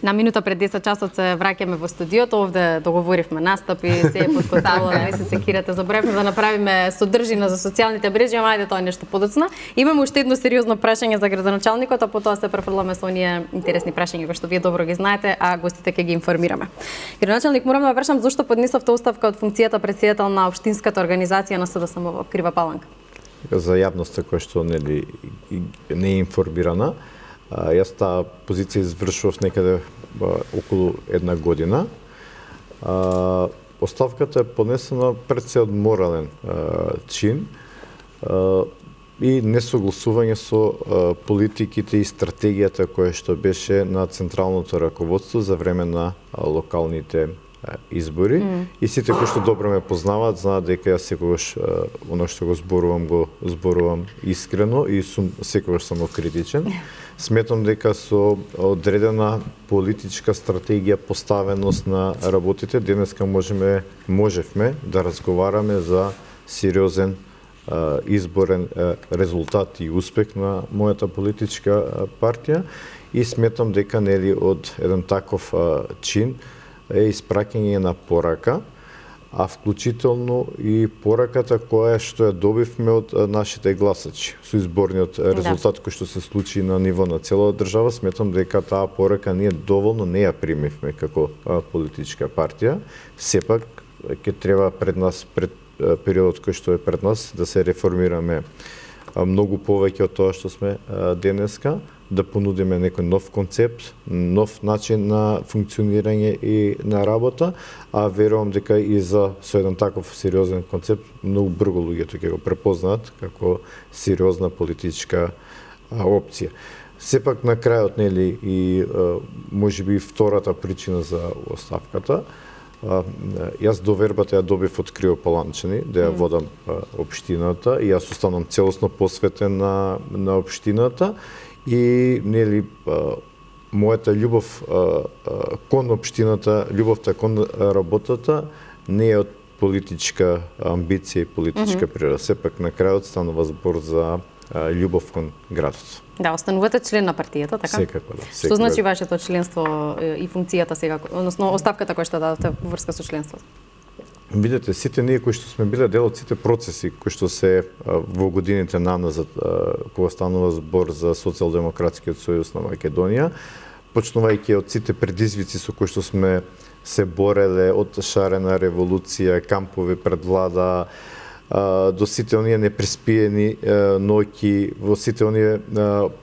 На минута пред 10 часот се враќаме во студиото, овде договоривме настапи, се е под контрола, не се секирате, заборавме да направиме содржина за социјалните мрежи, ама ајде тоа е нешто подоцна. Имаме уште едно сериозно прашање за градоначалникот, а потоа се префрламе со оние интересни прашања кои што вие добро ги знаете, а гостите ќе ги информираме. Градоначалник, морам да прашам зошто поднесовте оставка од функцијата претседател на општинската организација на СДСМ во Крива Паланка? За јавноста која што не е информирана. Јас таа позиција извршував некаде околу една година. Оставката е поднесена пред се од морален чин и несогласување со политиките и стратегијата која што беше на централното раководство за време на локалните избори. И сите кои што добро ме познаваат знаат дека јас секогаш оно што го зборувам искрено и секогаш сум критичен. Сметам дека со одредена политичка стратегија, поставеност на работите, денеска можевме да разговараме за сериозен изборен резултат и успех на мојата политичка партија и сметам дека нели од еден таков чин е испраќање на порака, а вклучително и пораката која што ја добивме од нашите гласачи. Со изборниот резултат кој што се случи на ниво на цела држава, сметам дека таа порака ние доволно не ја примивме како политичка партија. Сепак ќе треба пред периодот кој што е пред нас да се реформираме многу повеќе од тоа што сме денеска, да понудиме некој нов концепт, нов начин на функционирање и на работа, а верувам дека и со еден таков сериозен концепт многу брзо луѓето ќе го препознаат како сериозна политичка опција. Сепак на крајот нели и можеби втората причина за оставката, јас довербата ја добив од Кривопаланчани да ја водам општината и јас останам целосно посветен на општината. И нели мојата љубов кон општината, љубовта кон работата не е од политичка амбиција и политичка природа. Сепак на крајот станува збор за љубов кон градот. Да, останувате член на партијата, така? Секако, да. Што значи вашето членство и функцијата сега, односно оставката која што дадовте во врска со членството? Видете, сите ние кои што сме биле дел од сите процеси кои што се во годините наназад, кога станува збор за Социјалдемократскиот сојуз на Македонија, почнувајќи од сите предизвици со кои што сме се бореле, од шарена револуција, кампови пред влада, до сите оние непреспиени ноќи, во сите оние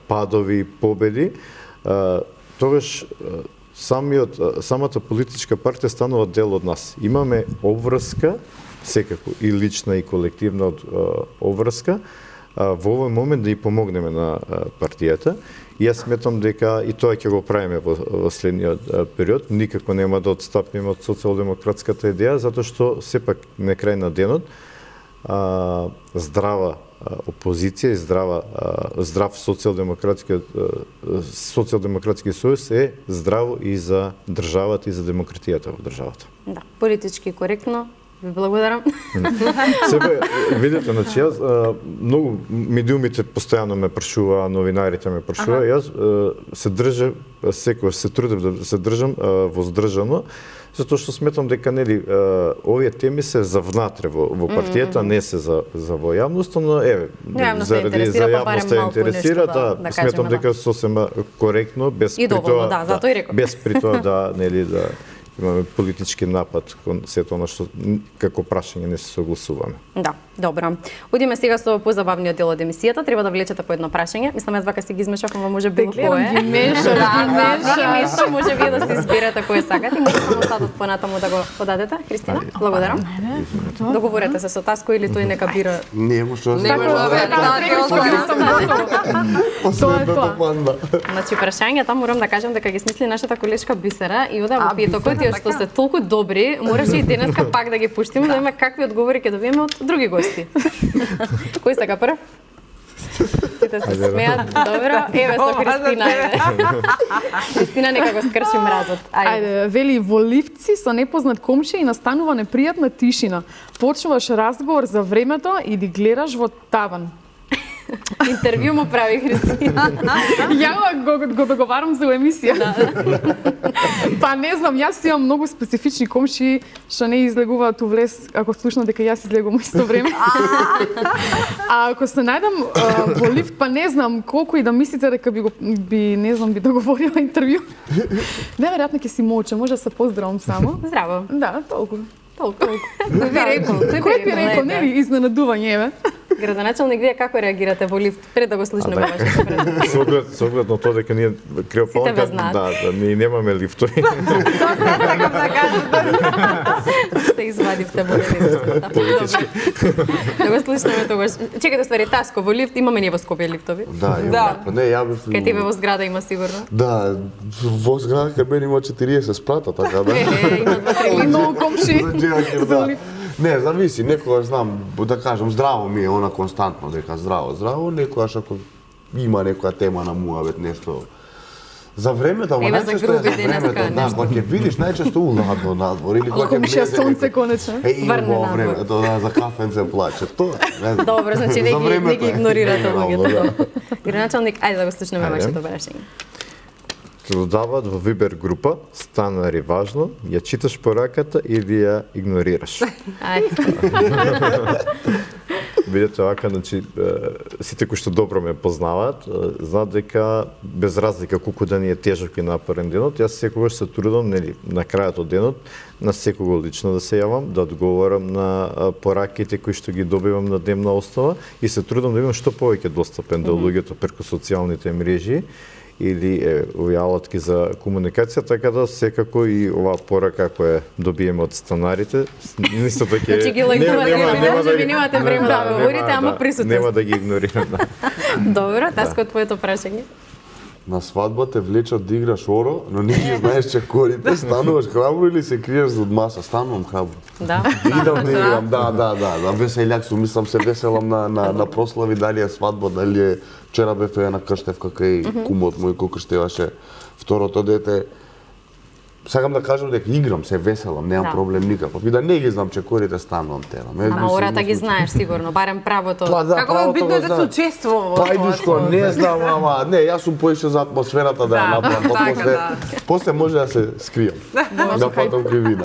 падови и победи, тогаш самата политичка партија станува дел од нас. Имаме обврска, секако и лична и колективна обврска, во овој момент да ја помогнеме на партијата. И јас сметам дека и тоа ќе го правиме во следниот период. Никако нема да отстапиме од социјалдемократската идеја, затоа што сепак на крај на денот здрава опозиција и здрав социјалдемократски сојуз е здраво и за државата и за демократијата во државата. Да, политички коректно. Ви благодарам. Себе, видите, значи јас многу медиумите постојано ме прашува, новинарите ме прашува, јас се држам, секогаш се трудам да се држам воздржано, затоа што сметам дека нели овие теми се за внатре во партијата, не се за во јавноста, но еве заради за јавноста интересира, да сметам дека сосема коректно, без при тоа да нели да имаме политички напад кон сето она што како прашање не се согласуваме. Да, добро. Одиме сега со позабавниот дел од емисијата. Треба да влечете по едно прашање. Мислам јас вака си ги измешав, ама може било кое. Ги меша. Може вие да се изберете кој сакате и може само статот понатаму да го подадете. Христина, благодарам. Договорете се со Таско или тој нека бира. Не може да се. Значи прашањата морам да кажам дека ги смисли нашата колешка Бисера и ода во пиетокот што се толку добри, мораше и денеска пак да ги пуштиме да имаме какви одговори ќе добиеме од други гости. Кој сака прв? Сите се смеат. Добро. Еве со Христина. Христина нека го скрши мразот. Ајде, вели во Ливци со непознат комшија и настанува непријатна тишина. Почнуваш разговор за времето и ги гледаш во таван. Интервју му прави Христина. Ја го договарам за емисија. Па не знам, јас имам многу специфични комши што не излегуваат у влез ако слушнат дека јас излегувам исто време. А ако се најдам во лифт, па не знам колку и да мислите дека би договорила интервју. Неверојатно ќе си молча, може да се поздравам само. Здраво. Да, толку. Кој би рекол, нели изненадување еве. Градоначалник, вие како реагирате во лифт пред да го слушнеме вашето пред? Со оглед на тоа дека ние Криопаланка, ние немаме лифтови. Сте извадивте воделивската. Политички. Да го слушнеме тогаш. Чекајте, ствари, Таско, во лифт имаме ние во Скопје лифтови? Да, не, ја бев... Кај тебе во зграда има сигурно? Да, во зграда кај мене има 40 спрата, така да. Има 2-3 лифта. Многу комши. Не, зависи, некогаш знам, да кажам, здраво ми е она константно, дека здраво, некогаш ако има некоја тема на муабет, нешто за времето, ама најчесто е за времето, да, кога ќе видиш најчесто уладно надвор или кога ќе влезе сонце конечно. Има во времето, да, за кафен се плаче, тоа. Добро, значи не ги игнорирате луѓето. Градоначалник, ајде да го слушнеме вашето прашање. Те додаваат во Вибер група, станари важно, ја читаш пораката или ја игнорираш. Видете вака, значи, сите кои што добро ме познаваат, знаат дека без разлика колку да ни е тежок и напорен денот, јас секогаш се трудам, нели, на крајот од денот, на секого лично да се јавам, да одговорам на пораките кои што ги добивам на дневна основа и се трудам да имам што повеќе достапен до луѓето преку социјалните мрежи или ујалатки за комуникација, така да секако и оваа порака која добиеме од станарите, мислам дека значи ги лајкувате, немате време да говорите, ама присутни. Нема да ги игнорирам. Добро, Таско, твоето прашање. На свадба те влечат да играш оро, но не ги знаеш чекорите, стануваш храбро или се криеш зад маса? Станувам храбро. Да. Идам да играм, да, веселјак сум, мислам се веселам на прослави, дали е свадба, дали е вчера бев на крштевка кај кумот мој кој крштеваше второто дете. Сакам да кажам дека играм, се веселам, немам проблем никаков. И да не ги знам чекорите, станувам терам. Ама ората ги знаеш сигурно, барем правото. Како битно е да се учествува во тоа? Што, не знам, ама не, јас сум поише за атмосферата да ја направам. После може да се скријам. Да патам кривина.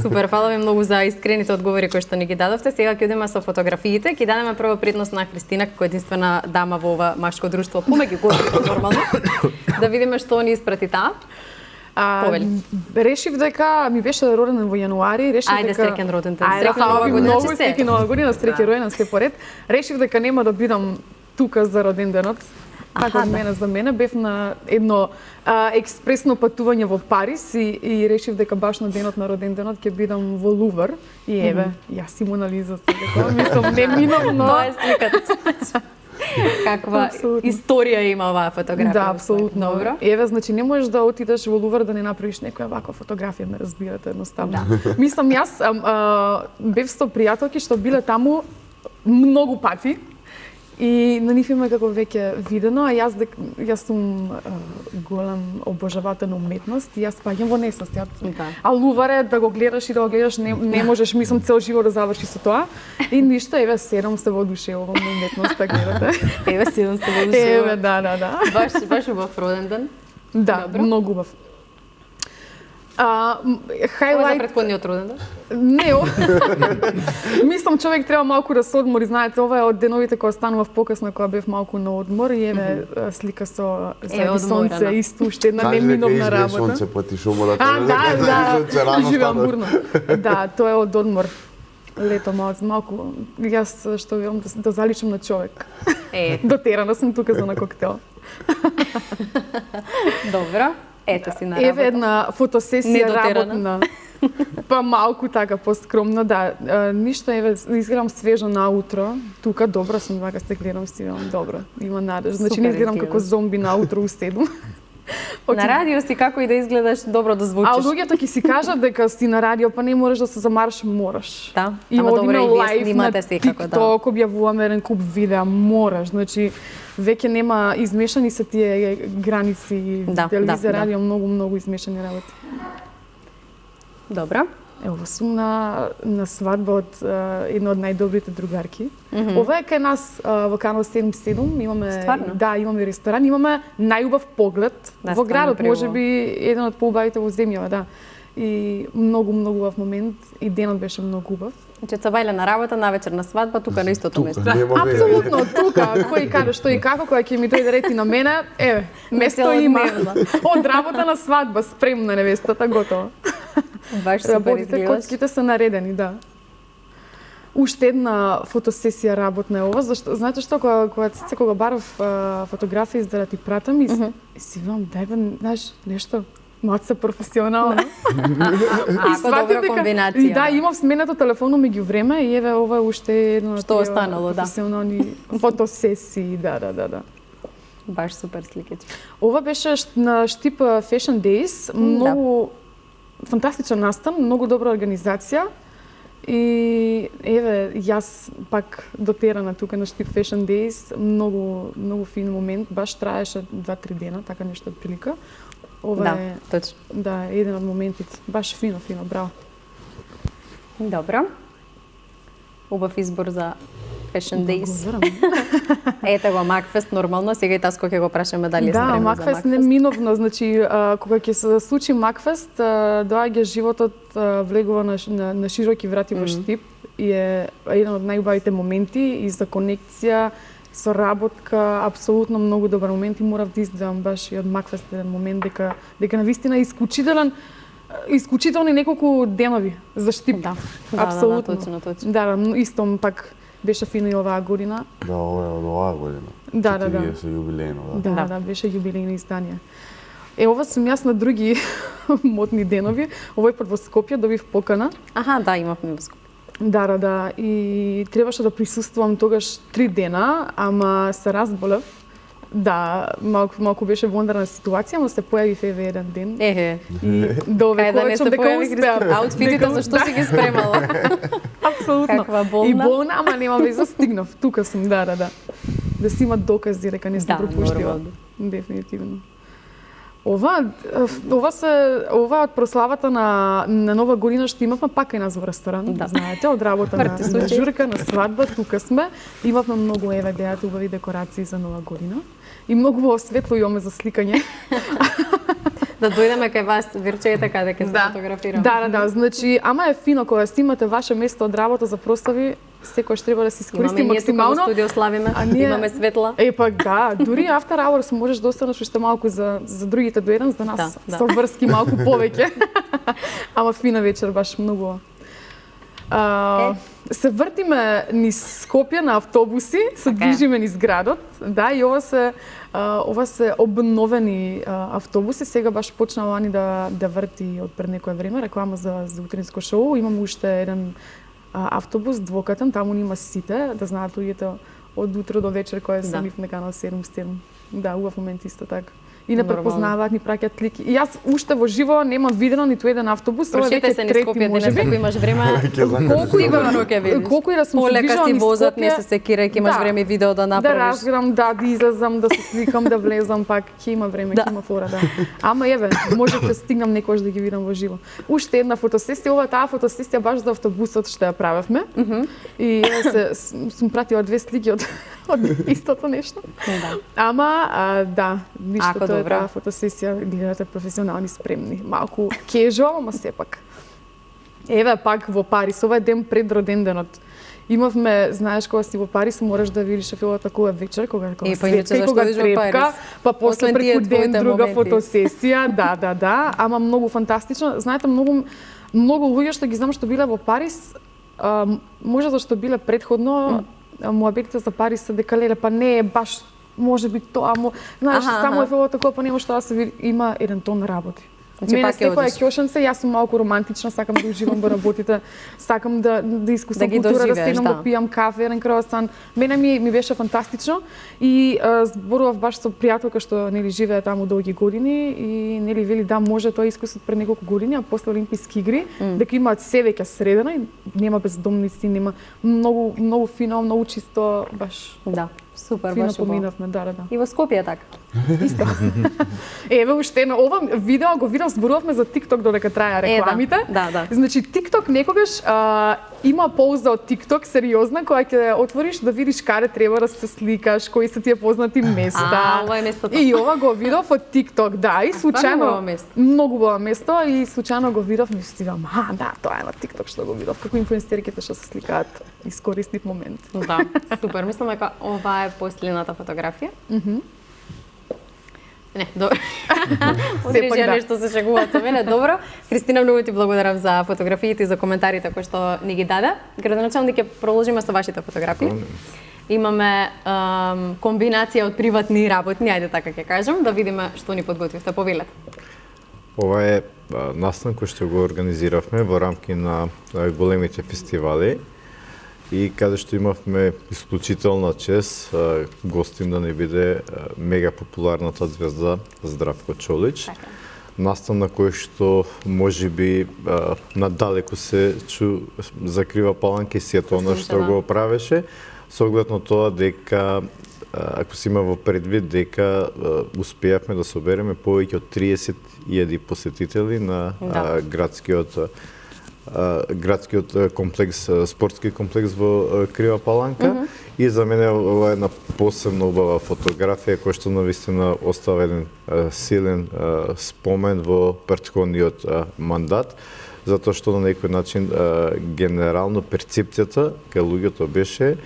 Супер, фала ви многу за искрените одговори кои што ни ги дадовте. Сега ќе одиме со фотографиите, ќе дадеме прво предност на Христина како единствена дама во ова машко друштво, помеѓу гостите нормално. Да видиме што ни испрати таа. Решив дека ми беше роден во јануари, решив дека среќен роден ден. Среќна нова година, среќна нова година, среќен роден се поред. Решив дека нема да бидам тука за роден денот. Така од мене за мене бев на едно експресно патување во Париз и решив дека баш на денот на роден денот ќе бидам во Лувр и еве, јас и Мона Лиза сега. Мислам не минам, но тоа е сликата. Каква историја има оваа фотографија? Да, апсолутно. Добро. Еве, значи не можеш да отидеш во Лувр да не направиш некоја ваква фотографија, ме разбирате едноставно. Мислам, јас бев со пријателки што биле таму многу пати и на нив има како веќе видено, а јас сум голем обожавател на уметност и јас паѓам во несвест. А Лувар е да го гледаш и да го гледаш, не можеш, мислам, цел живот да заврши со тоа. И ништо, еве, седам се воодушевувам на уметноста, гледате. Еве, седам се воодушевувам. Еве, да. Баш убав роден ден? Да, многу убав. Ова за претходниот роден ден? Не, мислам човек треба малку да се одмори, знаете, ова е од деновите кога станував покасно, кога бев малку на одмор и еве слика со зајди сонце, исто уште една неминовна работа. Сонце пати шумора. Да, живеам бурно. Да, тоа е од одмор. Лето малку, јас што велам да заличам на човек. Дотерана сум тука за на коктел. Добро. Ето си на работа. Еве една фотосесија работна. Па малку така поскромно, да. Ништо, еве, изгледам свежо наутро. Тука добро сум, вака се гледам, си велам добро. Има надеж. Значи не изгледам како зомби наутро у 7. На радио си како и да изгледаш, добро да звучиш. А луѓето ќе си кажат дека си на радио, па не можеш да се замараш, мораш. Да, ама добро и вие снимате се како да. TikTok, објавуваме еден куп видеа, мораш. Значи, веќе нема измешани се тие граници, телевизија, радио, многу измешани работи. Добро. Ево, сум на свадба од една од најдобрите другарки. Ова е кај нас во канал 77, имаме Стварно? да, имаме ресторан, имаме најубав поглед Да, во градот, стварно можеби еден од поубавите во земјава, да. И многу убав момент и денот беше многу убав. Значи Цабајле на работа, навечер на свадба, тука на истото место. Нема веќе. Апсолутно, тука, кој каде што и како, кога ќе ми дојде ред и на мене, еве, место има. Од работа на свадба, спремна невестата, готово. Баш супер Работите, изгледаш. коцките се наредени, да. Уште една фотосесија работна е ова, зашто знаете што кога барав фотографии за да ти пратам и си викам дај бе, знаеш, нешто маца професионално. Ако добра комбинација. И да, имав сменето телефоно меѓу време и еве ова е уште едно Што останало, да. професионални фотосесии, да. Баш супер сликички. Ова беше на штип Fashion Days, многу фантастичен настан, многу добра организација. И еве јас пак дотерана тука на штип Fashion Days, многу фин момент, баш траеше 2-3 дена, така нешто од прилика. Ова Да, е точно. да, еден од моментите, баш фино, браво. Добро. Убав избор за Fashion Days. Благодарам. Ете го Макфест нормално, сега и Таско ќе го прашаме дали е Да, спремен за Макфест неминовно, значи кога ќе се случи Макфест, доаѓа животот, влегува на широки врати во штип и е еден од најубавите моменти и за конекција, соработка, апсолутно многу добар момент и морав да издвојам баш и од Макфест еден момент дека навистина исклучителни неколку денови за штип. Да, апсолутно. точно. Да, истом пак беше фино и оваа година. Да, ова е од оваа година. Да. 40 јубилејно, да. Да, беше јубилејно издание. Ова сум јас на други модни денови. Овој пат во Скопје добив покана. Аха, да, имавме во Скопје. Да. И требаше да присуствувам тогаш 3 дена, ама се разболев. Да, малку беше вондарна ситуација, но се појавив еве еден ден. Еhe. И довекувачам дека успеав. Аутфитите зашто си ги спремала? Апсолутно. Каква болна. И болна, ама нема веза, стигнав. Тука сум, да. Да си имат докази дека не сум пропуштила. нормално. Дефинитивно. Ова од прославата на Нова година што имавме пак и нас во ресторан, Да. знаете, од работа на журка, на свадба, тука сме. Имавме многу гледате убави декорации за Нова година. И многу светло имаме за сликање. Да дојдеме кај вас, Вирче, така дека се фотографираме. Да, значи, ама е фино кога снимате ваше место од работа за прослави, секојаш треба да се искористи Имаме ние тука во максимално. студио славиме, имаме светла. Пак да, дури after hours можеш да останеш уште малку за другите до еден, за нас Да. со врски малку повеќе. Ама фина вечер, баш многу. Се вртиме низ Скопје на автобуси, се движиме низ градот, да, и ова се обновени автобуси, сега баш почнаа они да врти од пред некое време, реклама за утринско шоу, имаме уште еден автобус двокатен, таму има сите, да знаат луѓето од утро до вечер кој е самив на канал 77. Да, убав момент исто така. И не препознаваат, ни праќаат лики. И јас уште во живо немам видено ниту еден автобус, ова е Прошете веќе се низ трети Скопје, денес ако имаш време. Колку и да сум се Полека движала си низ возат, Скопје, не се секирајќи, имаш време и видео да да направиш. разграм, да излезам, да се сликам, да влезам пак, ќе има време, ќе има фора, да. Ама еве, може да стигнам некојаш да ги видам во живо. Уште една фотосесија, таа фотосесија баш за автобусот што ја правевме. И еве сум пратила 2 слики од истото нешто. Ама да, ништо тоа е таа фотосесија, гледате професионални, спремни, малку кежуал, ама сепак. Еве пак во Париз, ова е ден пред роденденот. Имавме, знаеш, кога си во Париз, мораш да видиш филмот такова вечер, кога светка и кога трепка, па после преку ден друга фотосесија, да, ама многу фантастично. Знаете, многу луѓе што ги знам што биле во Париз, може зашто биле предходно, муабетите за Париз се дека леле, па не е баш може би тоа, знаеш, само е филмот такова, па нема што да се види, има еден тон работи. Мене секоја ќошенце, јас сум малку романтична, сакам да уживам во работите, сакам да искусам култура, да седам да пијам кафе, еден круасан. Мене ми беше фантастично и зборував баш со пријателка што нели живее таму долги години и нели вели да може тоа искусот пред неколку години, а после Олимписки игри, дека имаат се веќе средена и нема бездомници, нема многу фино, многу чисто, баш. Да. Супер, Фино баш убаво. поминавме, да. И во Скопје така. Исто. Еве уште едно, ова видео го видов, зборувавме за TikTok додека траја рекламите. Да. Значи TikTok некогаш има полза од TikTok сериозна која ќе отвориш да видиш каде треба да се сликаш, кои се тие познати места. Ова е местото. И ова го видов од TikTok, да, и случајно убаво место. многу убаво место и случајно го видов и стигам, да, тоа е на TikTok што го видов, како инфлуенсерките што се сликаат, искористив момент. Да, супер. Мислам дека ова е последната фотографија. Не, добро. Одрежја да. нешто се шегуваат со мене, добро. Христина, многу ти благодарам за фотографиите и за коментарите кои што ни ги даде. Градоначалник, ќе продолжиме со вашите фотографии. Имаме комбинација од приватни и работни, ајде така ќе кажем, да видиме што ни подготвивте. Повелете. Ова е настан кој што го организиравме во рамки на големите фестивали и каде што имавме исклучителна чест гостин да не биде мега популарната звезда Здравко Чолич. Настан на кој што можеби надалеку се чу за Крива Паланка и сето она што го правеше, со оглед на тоа дека ако се има во предвид дека успеавме да собереме повеќе од 30.000 посетители на градскиот комплекс, спортски комплекс во Крива Паланка. И за мене ова е една посебно убава фотографија која што навистина остава еден силен спомен во претходниот мандат, затоа што на некој начин генерално перцепцијата кај луѓето беше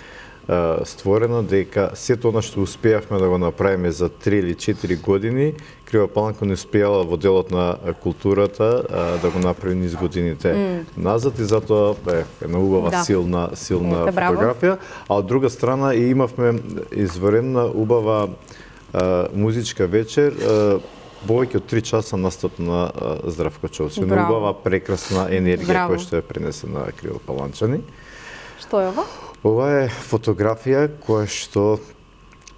створено дека сето она што успеавме да го направиме за 3 или 4 години, Крива Паланка не успеала во делот на културата да го направи низ годините назад и затоа е една убава силна фотографија. А од друга страна и имавме изварена убава музичка вечер, повеќе од 3 часа настап на Здравко Чолич. Една убава прекрасна енергија која што е пренесена на кривопаланчани. Што е ова? Ова е фотографија која што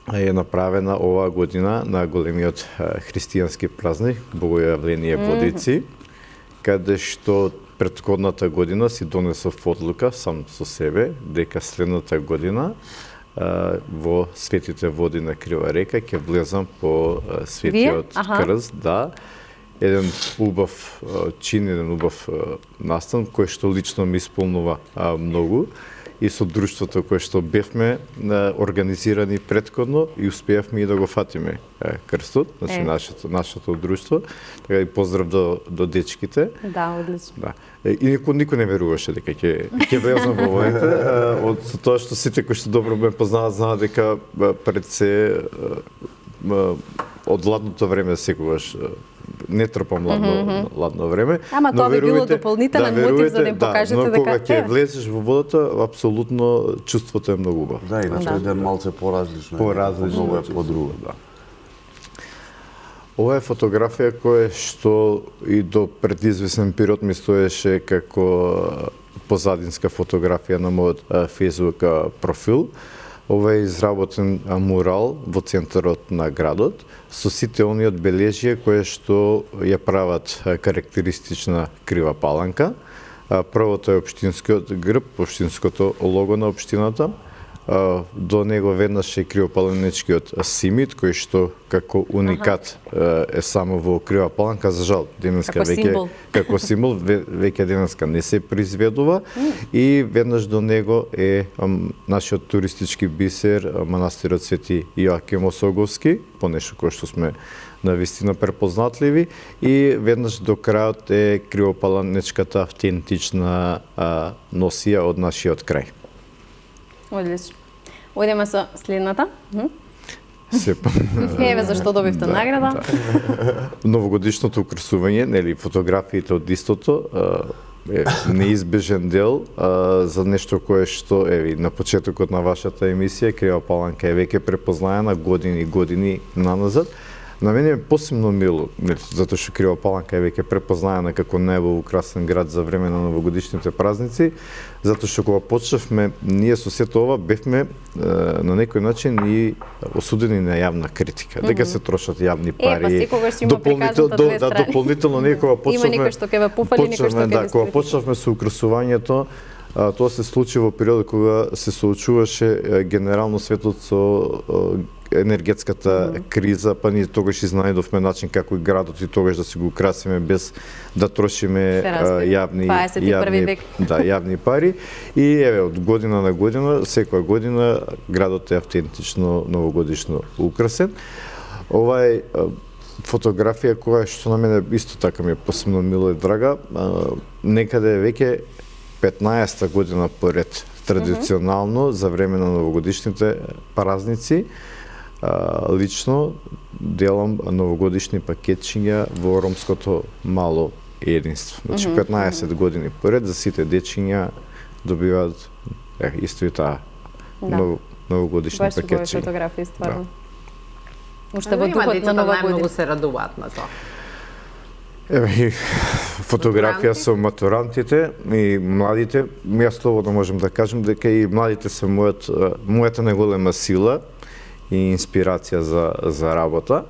е направена оваа година на големиот христијански празник Богојавление Водици, каде што претходната година си донесов одлука сам со себе дека следната година во светите води на Крива река ќе влезам по светиот крст, еден убав чин, еден убав настан кој што лично ми исполнува многу. И со друштвото кое што бевме организирани претходно и успеавме и да го фатиме крстот, значи нашето друштво. Така и поздрав до дечките. Да, одлично. Да. И никој не веруваше дека ќе влезам во овоите, од тоа што сите кои што добро ме познаваат знаат дека пред се од ладното време секогаш не трпам ладно време. Ама тоа би било дополнителен мотив за да им покажете дека кога ќе влезеш во водата, апсолутно чувството е многу убаво. Да, иначе е ден малце поразлично. Многу е подруго, да. Ова е фотографија која што и до пред извесен период ми стоеше како позадинска фотографија на мојот Facebook профил. Ова е изработен мурал во центарот на градот со сите оние одбележија кои што ја прават карактеристична Крива Паланка. Првото е општинскиот грб, општинското лого на општината. До него веднаш е кривопаланечкиот симит, кој што како уникат е само во Крива Паланка, за жал денеска веќе како символ веќе денеска не се произведува и веднаш до него е нашиот туристички бисер манастирот Свети Јоаким Осоговски, по нешто кој што сме навистина препознатливи и веднаш до крајот е кривопаланечката автентична носија од нашиот крај. Одлично. Одиме со следната. Еве зашто добивте награда. Новогодишното украсување, нели фотографиите од истото е неизбежен дел за нешто кое што еви на почетокот на вашата емисија Крива Паланка е веќе препознаена години наназад. На мене е посебно мило, затоа што Крива Паланка е веќе препознаена како најукрасен град за време на новогодишните празници, затоа што кога почнавме ние со сето ова бевме на некој начин и осудени на јавна критика, дека се трошат јавни пари. Секогаш има приказната две страни. Дополнително ние кога почнавме, има некој што ќе ве пофали, некој што ќе ве кога почнавме со украсувањето, Тоа се случи во период кога се соочуваше генерално светот со енергетската криза, па ние тогаш изнајдовме начин како и градот и тогаш да си го красиме без да трошиме јавни пари. И еве од година на година, секоја година градот е автентично новогодишно украсен. Ова е фотографија која што на мене исто така ми е посебно мило и драга. Некаде веќе 15-та година поред традиционално за време на новогодишните празници. Лично делам новогодишни пакетчиња во ромското мало единство. Значи 15 години поред за сите дечиња добиваат исто и таа новогодишни пакетчиња. Баш фотографии стварно. Уште во духот на нова година. Најмногу се радуваат на тоа. Еве, фотографија со матурантите и младите. Јас слободно можам да кажам дека и младите се мојата најголема сила и инспирација за работа.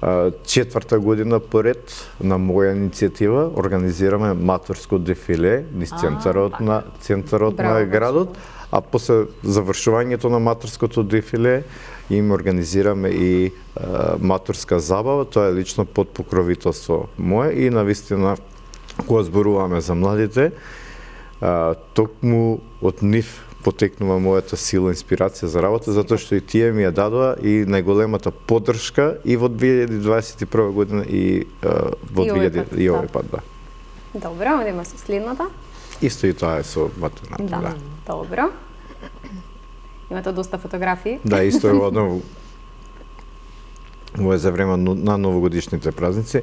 4-та година поред на моја иницијатива организираме матурско дефиле низ центарот на градот, а после завршувањето на матурското дефиле им организираме и матурска забава, тоа е лично под покровителство мое и навистина кога зборуваме за младите, токму од нив потекнува мојата сила, инспирација за работа, затоа што и тие ми ја дадоа и најголемата поддршка и во 2021 година и во 2000 и овој пат, да. Добро, одиме со следната. Исто и тоа е со матуранти, да. Добро. Имате доста фотографии. Да, исто е ова е за време на новогодишните празници.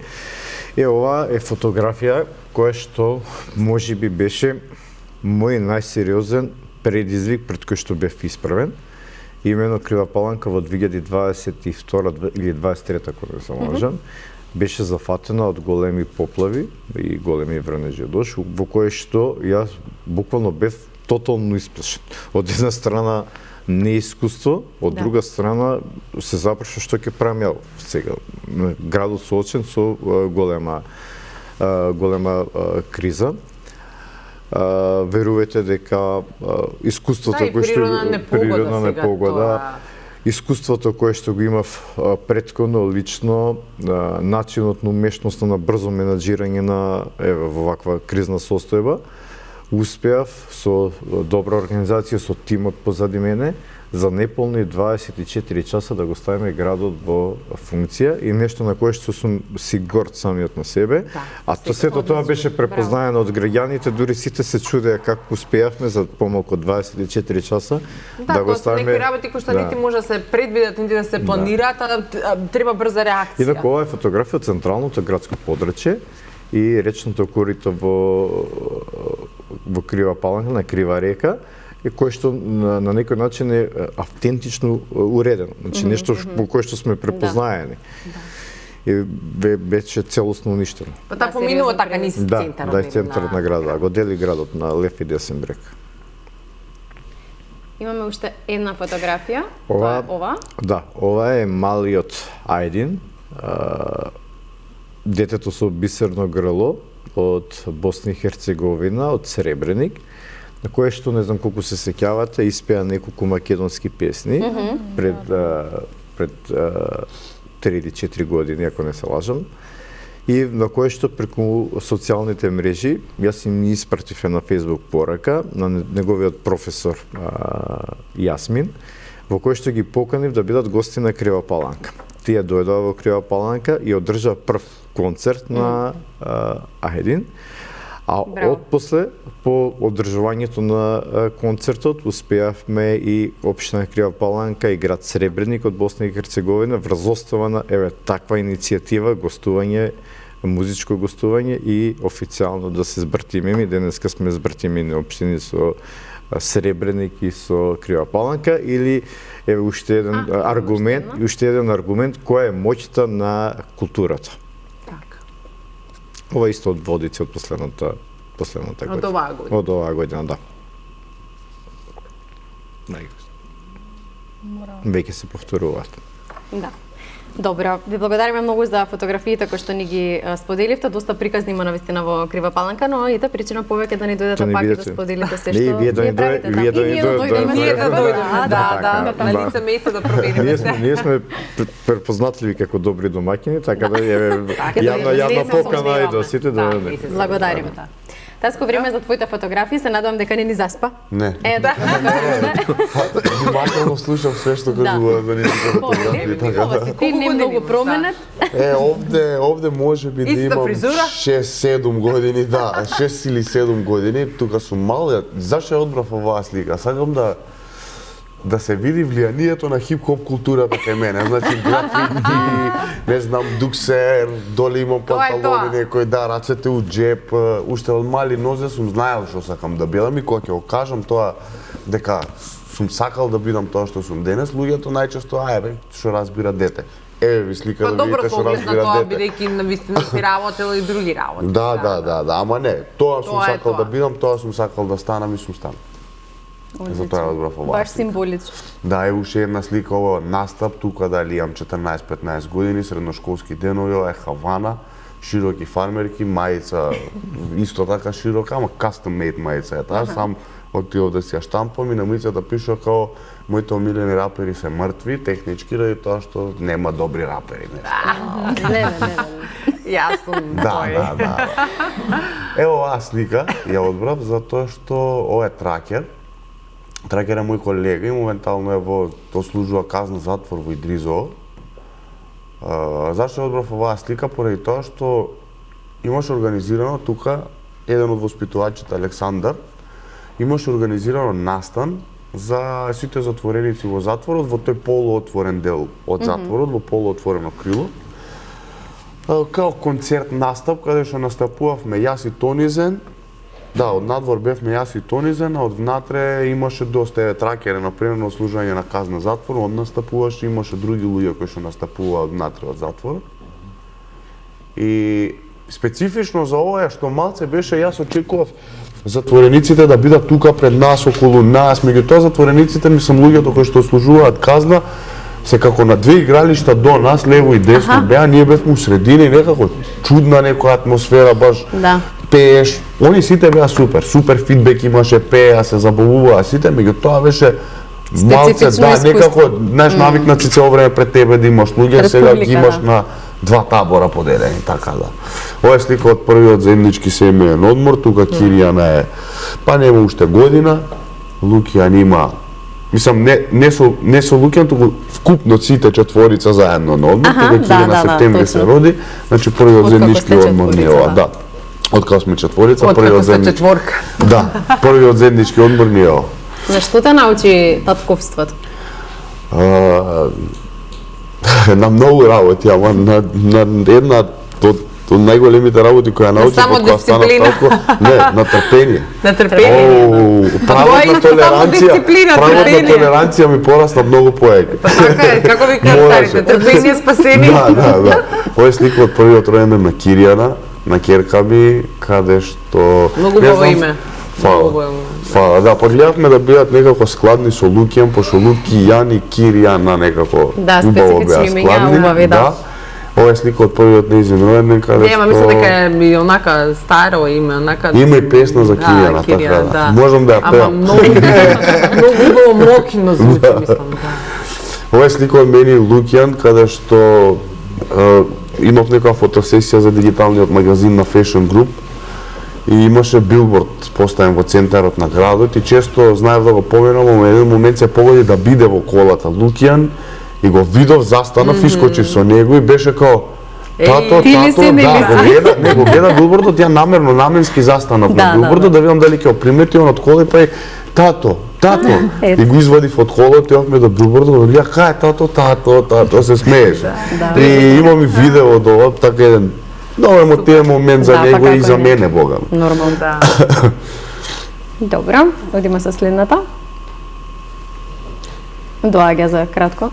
Ова е фотографија која што можеби беше мој најсериозен предизвик пред кој што бев исправен. Имено Крива Паланка во 2022 или 2023, ако не се лажам, беше зафатена од големи поплави и големи врнежи дожд, во кој што јас буквално бев тотално исплашен. Од една страна неискуство, од друга страна се запрашува што ќе правам ја сега. Градот соочен со голема криза. Верувате дека искуството кое што природна непогода, искуството кое што го имав претходно лично, начинот на умешноста на брзо менаџирање на во ваква кризна состојба, успеав со добра организација, со тимот позади мене, за неполни 24 часа да го ставиме градот во функција и нешто на кое што сум си горд самиот на себе. А сето тоа беше препознаено од граѓаните, дури сите се чудеа како успеавме за помалку од 24 часа да го ставиме. Некои работи кои што нити може да се предвидат, нити да се планираат, треба брза реакција. Инаку ова е фотографија од централното градско подрачје и речното корито во Крива Паланка, на Крива река, кој што на некој начин е автентично уредено. Значи нешто по кое што сме препознаени. И беше целосно уништено. Па таа поминува така низ центарот. Да, центарот на градот, го дели градот на лев и десен брег. Имаме уште една фотографија. Ова? Да, ова е малиот Ајдин, детето со бисерно грло од Босна и Херцеговина, од Сребреник, на кое што не знам колку се сеќавате, испеа неколку македонски песни пред 3 или 4 години, ако не се лажам. И на кое што преку социјалните мрежи, јас им ни испратив на Facebook порака на неговиот професор Јасмин, во кој што ги поканив да бидат гости на Крива Паланка. Тие дојдоа во Крива Паланка и одржаа прв концерт на Ајдин. А отпосле, по одржувањето на концертот, успеавме и Општина Крива Паланка и град Сребреник од Босна и Херцеговина врз основа на таква иницијатива, гостување, музичко гостување и официјално да се збртиме. Ми денеска сме збртимени општини со Сребреник и со Крива Паланка, или уште еден аргумент, која е моќта на културата. Ова исто од водици од последната година. Од оваа година. Од оваа година, да. Веќе се повторуваат. Да. Добро, ви благодариме многу за фотографиите кои што ни ги споделивте. Доста приказни има навистина во Крива Паланка, но и причина повеќе да ни дојдете пак и да споделите се што вие да ни правите. вие да ни дојдеме. Да, на лице место да провериме се. Ние сме препознатливи како добри домаќини, така да јавна покана и до сите да. Благодариме. Таско, време за твоите фотографии, се надевам дека не ни заспа. Не. Да. Внимателно слушам све што кажува да ни фотографии, така да. Ти не многу променет. Овде може би да Иста имам фризура? 6-7 години, да, 6 или 7 години, тука сум мал. Зашто ја одбрав оваа слика? Сакам да се види влијанието на хип-хоп културата кај мене. Значи графити, не знам, дуксер, доле имам панталони некој, да, рацете у джеп. Уште од мали нозе сум знаел што сакам да бидам и кога ќе го кажам тоа дека сум сакал да бидам тоа што сум денес, луѓето најчесто што разбира дете. Еве ви слика да видите што разбира тоа, дете. бидејќи навистина си работел и други работи. Да, ама не, тоа сум Тоа е сакал тоа. да бидам, тоа сум сакал да станам и сум станал. Затоа ја одбрав оваа. Баш символично. Да, е уште една слика, ова настап, тука дали имам 14-15 години, средношколски денови, ова е Хавана, широки фармерки, мајца исто така широка, ама custom made мајца е таа, сам отидов да си ја штампам и на мајцата пиша као моите омилени рапери се мртви, технички, ради тоа што нема добри рапери. Не. Јас сум тој. Да. Ево оваа слика ја одбрав затоа што ова е тракер. Тракер е мој колега и моментално е ослужува казна затвор во Идризово. Зашто одбрав оваа слика? Поради тоа што имаше организирано тука еден од воспитувачите Александар имаше организирано настан за сите затвореници во затворот во тој полуотворен дел од затворот, во полуотворено крило. Као концерт настап каде што настапувавме јас и Тонизен. Да, од надвор бевме јас и Тонизен, а од внатре имаше доста тракери на примерно служање на казна затвор, од настапуваше, имаше други луѓе кои што настапуваа од внатре од затворот. И специфично за ова е што малце беше, јас очекував затворениците да бидат тука пред нас, околу нас, меѓутоа затворениците мислам луѓето кои што служуваат казна се како на две игралишта до нас, лево и десно беа, ние бевме у средина и некако чудна некоја атмосфера, баш пееш. Они сите беа супер фидбек имаше, пеа, се забавуваа сите, меѓутоа беше малце, некако, знаеш, навикнат си цело време пред тебе да имаш луѓе, сега ги имаш на два табора поделени, така да. Ова е слика од првиот заеднички семеен одмор, тука Киријана е, па нема уште година, Лукијан има, мислам, не со Лукијан, туку вкупно сите четворица заедно на одмор, тука Киријана септември се роди, значи првиот заеднички одмор не е ова, да. Откако сме четворица, првиот заеднички. Да, првиот заеднички одмор не е ова. Зашто те научи татковството? На многу работи, ама на една од најголемите работи која научи кога станав татко, не, на трпение. На трпение. Правот на толеранција ми порасна многу поеќе. Така е, како ви кажа старите, трпение спасени. Да. Ова е слика од првиот ројенден на Киријана, на ќерка ми, каде што многу убаво име. Фала, да, погледавме да бидат некако складни со Лукијан, пошто Лукијан и Киријана некако убаво беа складни. Да. Ова е слика од првиот нејзин ројенден каде што... Нема, мислам дека е онака старо име, онака... Има и песна за Киријана, така да. Можам да ја пеам. Ама многу убаво мокино звучи, мислам, да. Ова е слика од мене и Лукијан, каде што имав некоја фотосесија за дигиталниот магазин на Fashion Group и имаше билборд поставен во центарот на градот и често знаев да го поминам, во еден момент се погоди да биде во колата Лукијан и го видов, застанав, искочив со него и беше као тато, да, го гледа билбордот, ја наменски застанав на билбордот да видам дали ќе го примети он од кола и па тато, и го извадив од колот, јавме до билбордот, ја кај тато, се смееше. И имам и видео од ова, така еден много емотивен момент за него и за мене, бога. Нормално, да. Добро, одиме со следната. Доаѓа за кратко.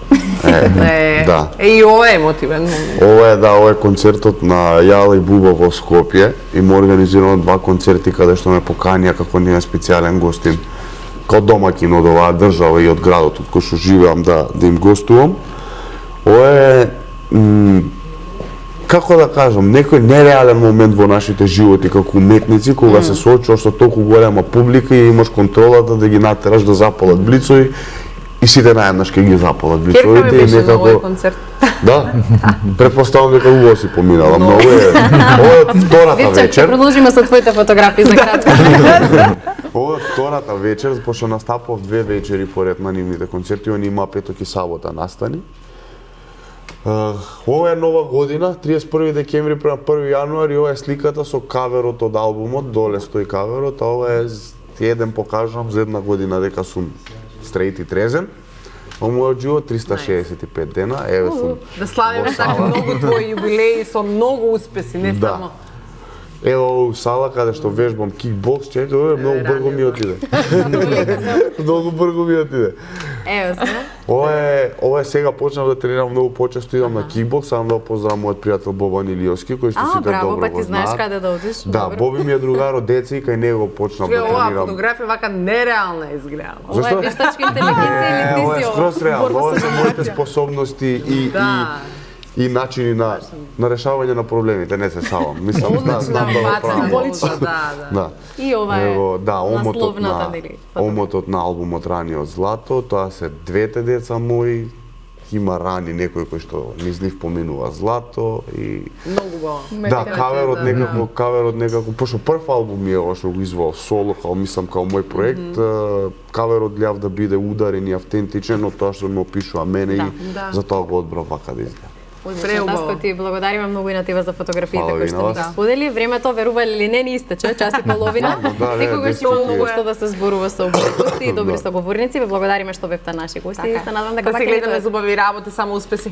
Да. И ова е емотивен момент. Ова е концертот на Јала и Буба во Скопје. Има организирано 2 концерти каде што ме поканија како нејзин специјален гостин, као домаќин од оваа држава и од градот од кој што живеам да им гостувам. Ова е како да кажам, некој нереален момент во нашите животи како уметници, кога се соочуваш со толку голема публика и имаш контролата да ги натераш да запалат блицови и сите наеднаш ќе ги запалат Керка ме блицовите и беше на овој некако концерт. да, претпоставам дека убаво си поминала, многу е. Ова е втората Вивче, ќе вечер. продолжиме со твоите фотографии за кратко. Ова е втората вечер, пошто настапав 2 вечери поред на нивните концерти, они има петок и сабота настани. Ова е нова година, 31 декември према 1 јануари, ова е сликата со каверот од албумот, доле стои каверот, а ова е еден покажам за една година дека сум стрейт и трезен. Во мојот живот 365 дена, еве сум. Да славиме во така сала. многу твои јубилеи со многу успеси, не Да. само. Ево у сала каде што вежбам кикбокс, чекај, многу брзо ми отиде. Многу брзо ми отиде. Ево сега. Ова е сега почнав да тренирам многу почесто, идам на кикбокс, сам да поздравам мојот пријател Бобан Илиовски, кој што сите Браво, добро па го ти знаеш знаат. каде да одиш. Да, Добро. Боби ми е другар од деца и кај него почнав да Чуј, оваа тренирам. фотографија вака нереална изгледа. Ова е Зашто? вештачка интелигенција или Ова ти е си скроз реално, борба ова со се моите способности и начини на решавање на проблемите, не се шалам. Мислам, Одлична знам да го баца, правам. болична, да. Да. И ова е Ево, да, насловната, нели, фотографија. омотот на албумот Раниот злато, тоа се двете деца мои, има рани некој кој што низ нив поминува злато и Многу го. да, каверот некако, пошто прв албум ми е ова што го извоав соло, као мислам као мој проект, каверот љав да биде ударен и автентичен од тоа што ме опишува мене и Да. затоа го одбрав вака да изгледа. Преубаво. Таско, ти благодариме многу и на тебе за фотографиите Фала кои ви што на ни вас. ги сподели. Времето, верували или не, ни истече, час и половина. Да, не, Секогаш има дефинитивно. многу што да се зборува со гости и добри Да. соговорници. Ве благодариме што бевте наши гости и се надам дека Да се вака гледаме ни зубави работи, само успеси.